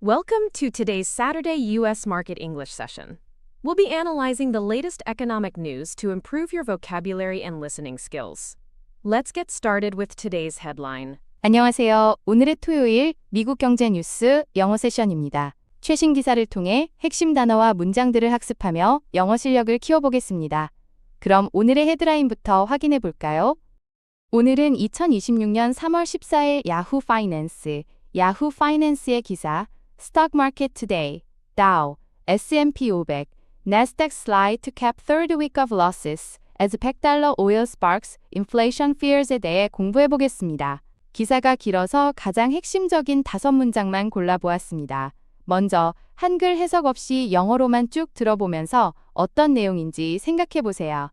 Welcome to today's Saturday U.S. Market English session. We'll be analyzing the latest economic news to improve your vocabulary and listening skills. Let's get started with today's headline. 안녕하세요. 오늘의 토요일 미국 경제 뉴스 영어 세션입니다. 최신 기사를 통해 핵심 단어와 문장들을 학습하며 영어 실력을 키워보겠습니다. 그럼 오늘의 헤드라인부터 확인해 볼까요? 오늘은 2026년 3월 14일 야후 파이낸스의 기사 Stock Market Today, Dow, S&P 500, Nasdaq slide to cap third week of losses as $100 oil sparks inflation fears에 대해 공부해 보겠습니다. 기사가 길어서 가장 핵심적인 5문장만 골라보았습니다. 먼저 한글 해석 없이 영어로만 쭉 들어보면서 어떤 내용인지 생각해 보세요.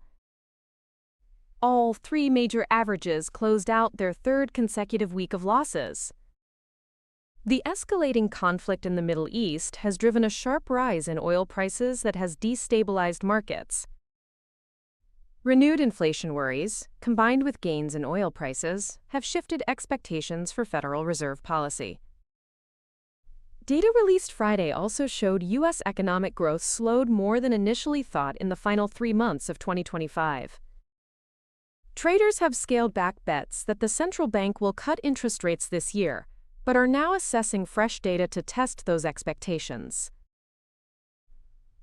All three major averages closed out their third consecutive week of losses. The escalating conflict in the Middle East has driven a sharp rise in oil prices that has destabilized markets. Renewed inflation worries, combined with gains in oil prices, have shifted expectations for Federal Reserve policy. Data released Friday also showed U.S. economic growth slowed more than initially thought in the final 3 months of 2025. Traders have scaled back bets that the central bank will cut interest rates this year, but are now assessing fresh data to test those expectations.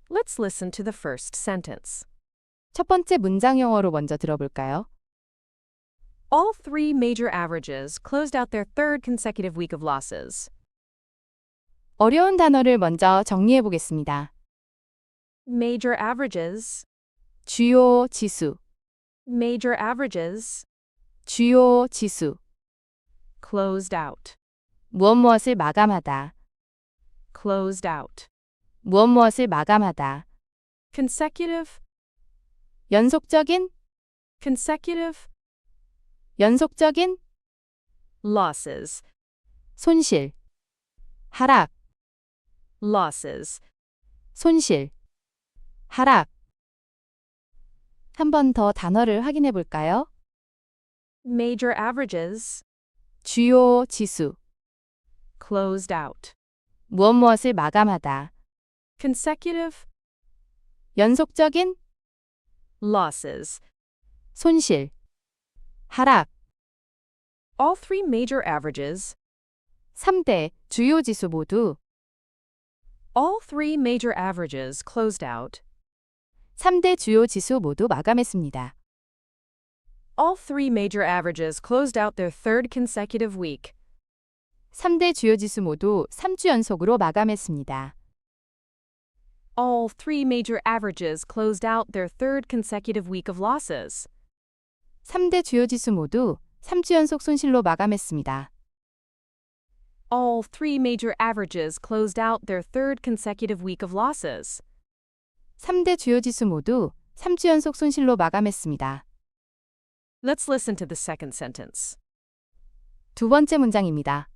Let's listen to the first sentence. 첫 번째 문장 영어로 먼저 들어볼까요? All three major averages closed out their third consecutive week of losses. 어려운 단어를 먼저 정리해 보겠습니다. Major averages, 주요 지수, major averages, 주요 지수, closed out, 무엇을 마감하다, closed out, 무엇을 마감하다, consecutive, 연속적인, consecutive, 연속적인, losses, 손실, 하락, losses, 손실, 하락. 한 번 더 단어를 확인해 볼까요? major averages, 주요 지수, closed out, 무엇을 마감하다, consecutive, 연속적인, losses. 손실, 하락. All three major averages, 3대 주요 지수 모두 all three major averages closed out. 3대 주요 지수 모두 마감했습니다. All three major averages closed out their third consecutive week. 3대 주요 지수 모두 3주 연속으로 마감했습니다. All three major averages closed out their third consecutive week of losses. 3대 주요 지수 모두 3주 연속 손실로 마감했습니다. All three major averages closed out their third consecutive week of losses. 3대 주요 지수 모두 3주 연속 손실로 마감했습니다. Let's listen to the second sentence. 두 번째 문장입니다.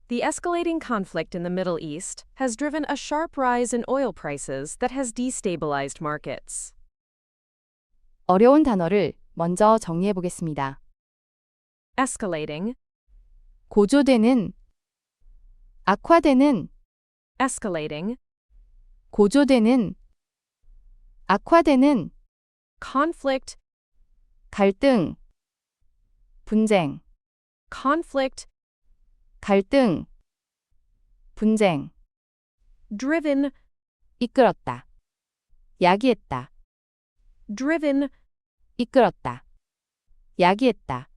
The escalating conflict in the Middle East has driven a sharp rise in oil prices that has destabilized markets. 어려운 단어를 먼저 정리해 보겠습니다. Escalating, 고조되는, 악화되는, escalating, 고조되는, 악화되는, conflict, 갈등, 분쟁, conflict, 갈등, 분쟁, driven, 이끌었다, 야기했다, driven, 이끌었다, 야기했다,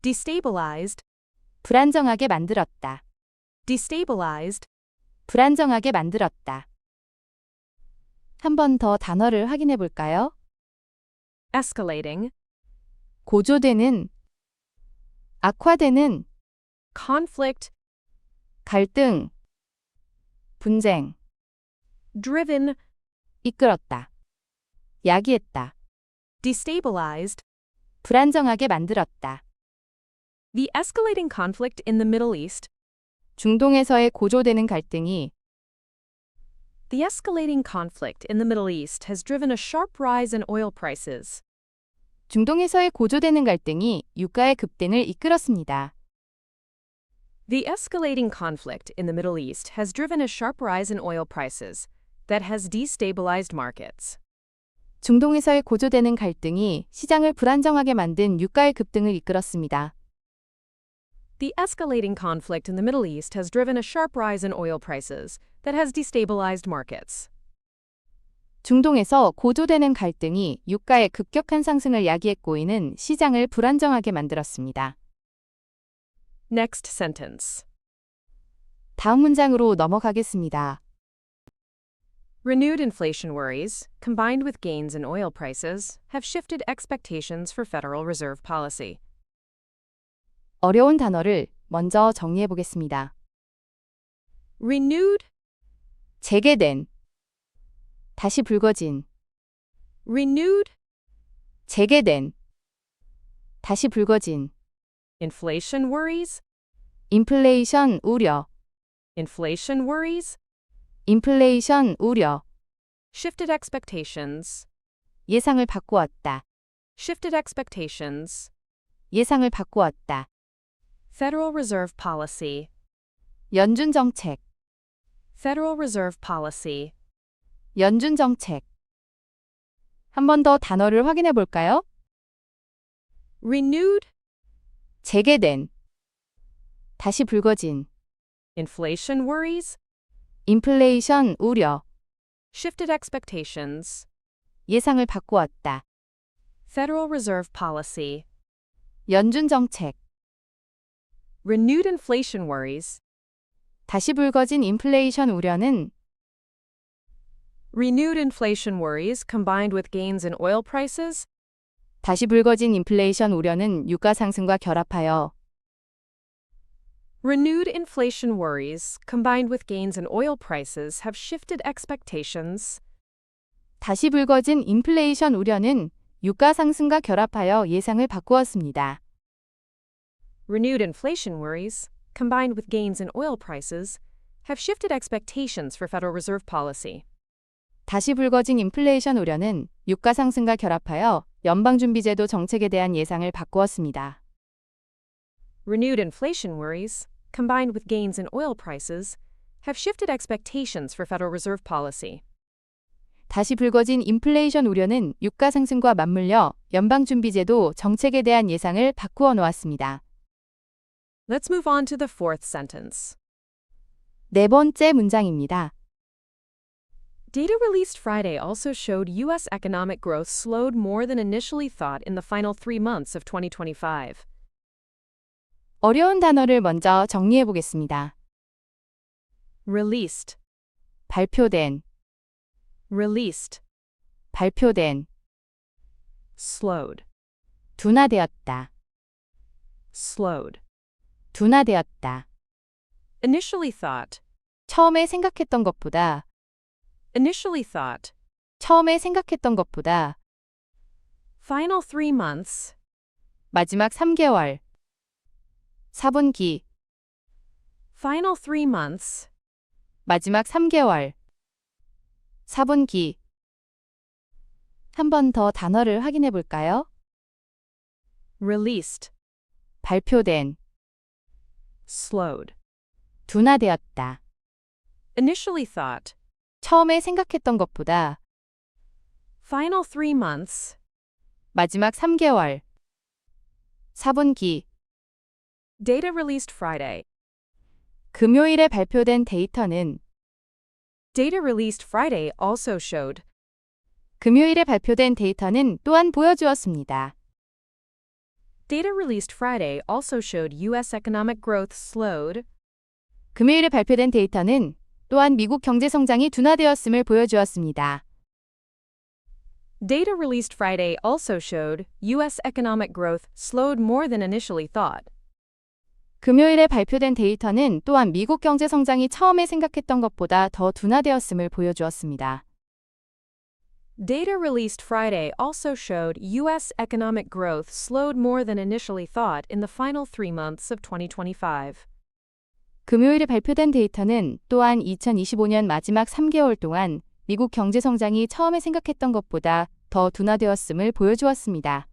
destabilized, 불안정하게 만들었다, destabilized. 불안정하게 만들었다. 한 번 더 단어를 확인해 볼까요? Escalating, 고조되는, 악화되는, conflict, 갈등, 분쟁, driven, 이끌었다, 야기했다, destabilized. 불안정하게 만들었다. The escalating conflict in the Middle East. 중동에서의 고조되는 갈등이 The escalating conflict in the Middle East has driven a sharp rise in oil prices. 중동에서의 고조되는 갈등이 유가의 급등을 이끌었습니다. The escalating conflict in the Middle East has driven a sharp rise in oil prices that has destabilized markets. 중동에서의 고조되는 갈등이 시장을 불안정하게 만든 유가의 급등을 이끌었습니다. The escalating conflict in the Middle East has driven a sharp rise in oil prices that has destabilized markets. 중동에서 고조되는 갈등이 유가의 급격한 상승을 야기했고 이는 시장을 불안정하게 만들었습니다. Next sentence. 다음 문장으로 넘어가겠습니다. Renewed inflation worries, combined with gains in oil prices, have shifted expectations for Federal Reserve policy. 어려운 단어를 먼저 정리해 보겠습니다. Renewed, 재개된, 다시 불거진, renewed, 재개된, 다시 불거진, inflation worries, 인플레이션 우려, inflation worries, 인플레이션 우려, shifted expectations, 예상을 바꾸었다, shifted expectations, 예상을 바꾸었다, Federal Reserve policy, 연준 정책, Federal Reserve policy. 연준 정책. 한 번 더 단어를 확인해 볼까요? Renewed, 재개된, 다시 불거진, inflation worries, 인플레이션 우려, shifted expectations, 예상을 바꾸었다, Federal Reserve policy, 연준 정책, renewed inflation worries, 다시 불거진 인플레이션 우려는 renewed inflation worries combined with gains in oil prices, 다시 불거진 인플레이션 우려는 유가 상승과 결합하여 renewed inflation worries combined with gains in oil prices have shifted expectations, 다시 불거진 인플레이션 우려는 유가 상승과 결합하여 예상을 바꾸었습니다. renewed inflation worries combined with gains in oil prices have shifted expectations for Federal Reserve policy. 다시 불거진 인플레이션 우려는 유가 상승과 결합하여 연방준비제도 정책에 대한 예상을 바꾸었습니다. Renewed inflation worries, combined with gains in oil prices, have shifted expectations for Federal Reserve policy. 다시 불거진 인플레이션 우려는 유가 상승과 맞물려 연방준비제도 정책에 대한 예상을 바꾸어 놓았습니다. Let's move on to the fourth sentence. 네 번째 문장입니다. Data released Friday also showed U.S. economic growth slowed more than initially thought in the final 3 months of 2025. 어려운 단어를 먼저 정리해 보겠습니다. Released, 발표된, released, 발표된, slowed, 둔화되었다, slowed. 둔화되었다. Initially thought, 처음에 생각했던 것보다, initially thought. 처음에 생각했던 것보다, Final 3 months, 마지막 3개월, 4분기, final 3 months, 마지막 3개월, 4분기. 한 번 더 단어를 확인해 볼까요? released, 발표된, slowed. 둔화되었다. Initially thought, 처음에 생각했던 것보다, final 3 months, 마지막 3개월, 4분기. data released Friday. 금요일에 발표된 데이터는 Data released Friday also showed. 금요일에 발표된 데이터는 또한 보여주었습니다. Data released Friday also showed U.S. economic growth slowed. 금요일에 발표된 데이터는 또한 미국 경제 성장이 둔화되었음을 보여주었습니다. Data released Friday also showed U.S. economic growth slowed more than initially thought. 금요일에 발표된 데이터는 또한 미국 경제 성장이 처음에 생각했던 것보다 더 둔화되었음을 보여주었습니다. Data released Friday also showed U.S. economic growth slowed more than initially thought in the final 3 months of 2025. 금요일에 발표된 데이터는 또한 2025년 마지막 3개월 동안 미국 경제 성장이 처음에 생각했던 것보다 더 둔화되었음을 보여주었습니다.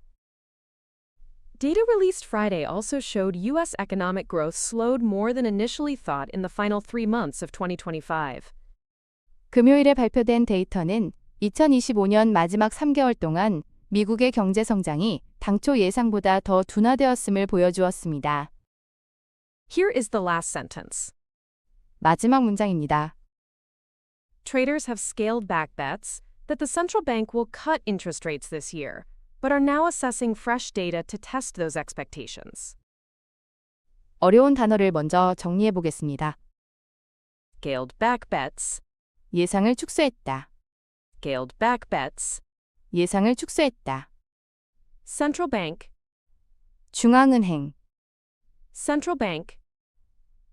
Data released Friday also showed U.S. economic growth slowed more than initially thought in the final 3 months of 2025. 금요일에 발표된 데이터는 2025년 마지막 3개월 동안 미국의 경제 성장이 당초 예상보다 더 둔화되었음을 보여주었습니다. Here is the last sentence. 마지막 문장입니다. Traders have scaled back bets that the central bank will cut interest rates this year, but are now assessing fresh data to test those expectations. 어려운 단어를 먼저 정리해 보겠습니다. Scaled back bets, 예상을 축소했다. scaled back bets, 예상을 축소했다. central bank, 중앙은행, central bank,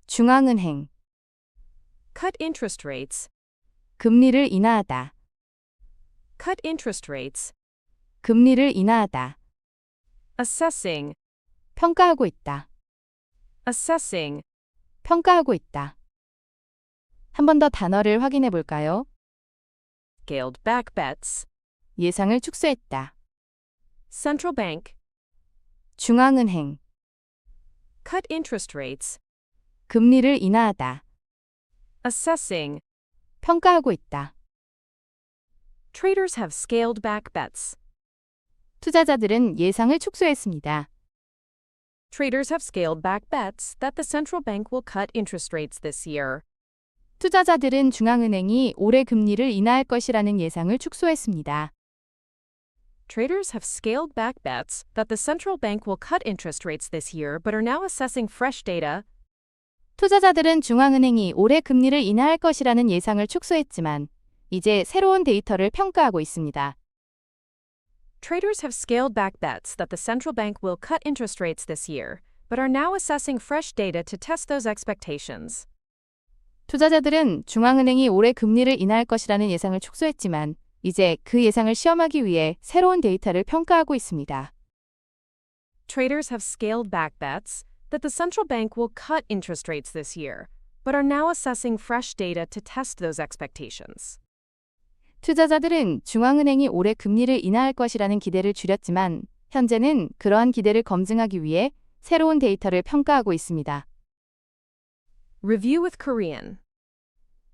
중앙은행. cut interest rates, 금리를 인하하다. cut interest rates, 금리를 인하하다. assessing, 평가하고 있다. assessing, 평가하고 있다. 한 번 더 단어를 확인해 볼까요? scaled back bets, 예상을 축소했다. central bank, 중앙은행, cut interest rates, 금리를 인하하다. assessing, 평가하고 있다. traders have scaled back bets. 투자자들은 예상을 축소했습니다. Traders have scaled back bets that the central bank will cut interest rates this year. 투자자들은 중앙은행이 올해 금리를 인하할 것이라는 예상을 축소했습니다. Traders have scaled back bets that the central bank will cut interest rates this year but are now assessing fresh data. 투자자들은 중앙은행이 올해 금리를 인하할 것이라는 예상을 축소했지만 이제 새로운 데이터를 평가하고 있습니다. Traders have scaled back bets that the central bank will cut interest rates this year but are now assessing fresh data to test those expectations. 투자자들은 중앙은행이 올해 금리를 인하할 것이라는 예상을 축소했지만 이제 그 예상을 시험하기 위해 새로운 데이터를 평가하고 있습니다. Traders have scaled back bets that the central bank will cut interest rates this year but are now assessing fresh data to test those expectations. 투자자들은 중앙은행이 올해 금리를 인하할 것이라는 기대를 줄였지만 현재는 그러한 기대를 검증하기 위해 새로운 데이터를 평가하고 있습니다. Review with Korean.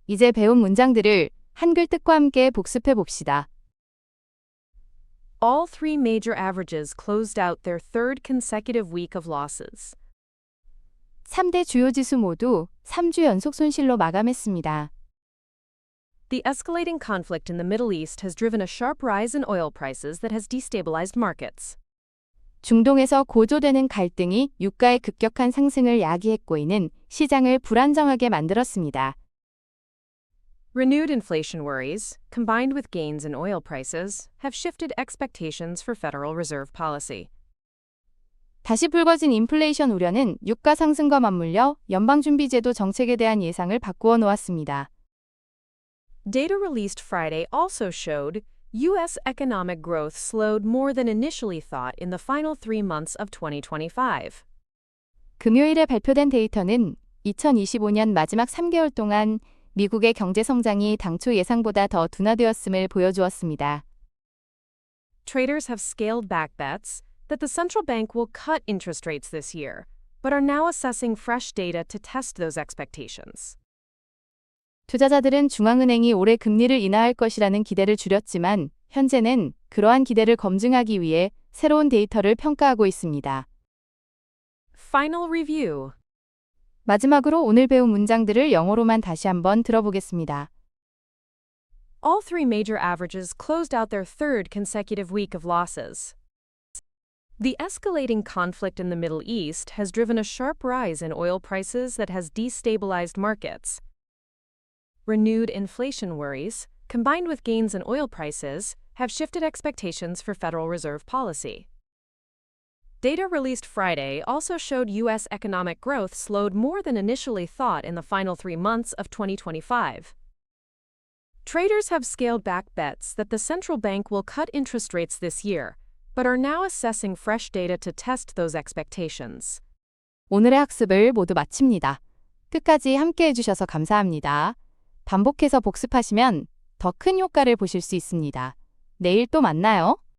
이제 배운 문장들을 한글 뜻과 함께 복습해 봅시다. All three major averages closed out their third consecutive week of losses. 3대 주요 지수 모두 3주 연속 손실로 마감했습니다. The escalating conflict in the Middle East has driven a sharp rise in oil prices that has destabilized markets. 중동에서 고조되는 갈등이 유가의 급격한 상승을 야기했고 이는 시장을 불안정하게 만들었습니다. Renewed inflation worries, combined with gains in oil prices, have shifted expectations for Federal Reserve policy. 다시 불거진 인플레이션 우려는 유가 상승과 맞물려 연방준비제도 정책에 대한 예상을 바꾸어 놓았습니다. Data released Friday also showed U.S. economic growth slowed more than initially thought in the final 3 months of 2025. 금요일에 발표된 데이터는 2025년 마지막 3개월 동안 미국의 경제 성장이 당초 예상보다 더 둔화되었음을 보여주었습니다. Traders have scaled back bets that the central bank will cut interest rates this year, but are now assessing fresh data to test those expectations. 투자자들은 중앙은행이 올해 금리를 인하할 것이라는 기대를 줄였지만 현재는 그러한 기대를 검증하기 위해 새로운 데이터를 평가하고 있습니다. Final review. 마지막으로 오늘 배운 문장들을 영어로만 다시 한번 들어보겠습니다. All three major averages closed out their third consecutive week of losses. The escalating conflict in the Middle East has driven a sharp rise in oil prices that has destabilized markets. Renewed inflation worries, combined with gains in oil prices, have shifted expectations for Federal Reserve policy. Data released Friday also showed U.S. economic growth slowed more than initially thought in the final 3 months of 2025. Traders have scaled back bets that the central bank will cut interest rates this year, but are now assessing fresh data to test those expectations. 오늘의 학습을 모두 마칩니다. 끝까지 함께 해주셔서 감사합니다. 반복해서 복습하시면 더 큰 효과를 보실 수 있습니다. 내일 또 만나요.